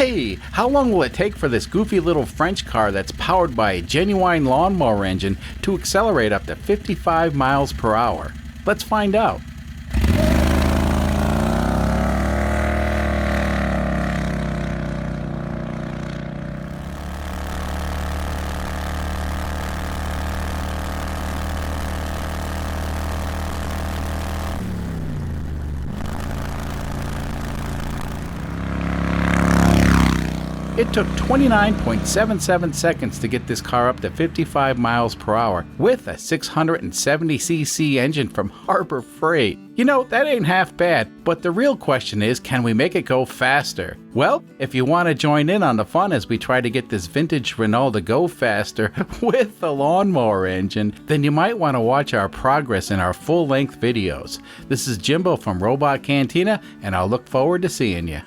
Hey, how long will it take for this goofy little French car that's powered by a genuine lawnmower engine to accelerate up to 55 miles per hour? Let's find out. It took 29.77 seconds to get this car up to 55 miles per hour with a 670cc engine from Harbor Freight. You know, that ain't half bad, but the real question is, can we make it go faster? Well, if you want to join in on the fun as we try to get this vintage Renault to go faster with the lawnmower engine, then you might want to watch our progress in our full-length videos. This is Jimbo from Robot Cantina, and I'll look forward to seeing you.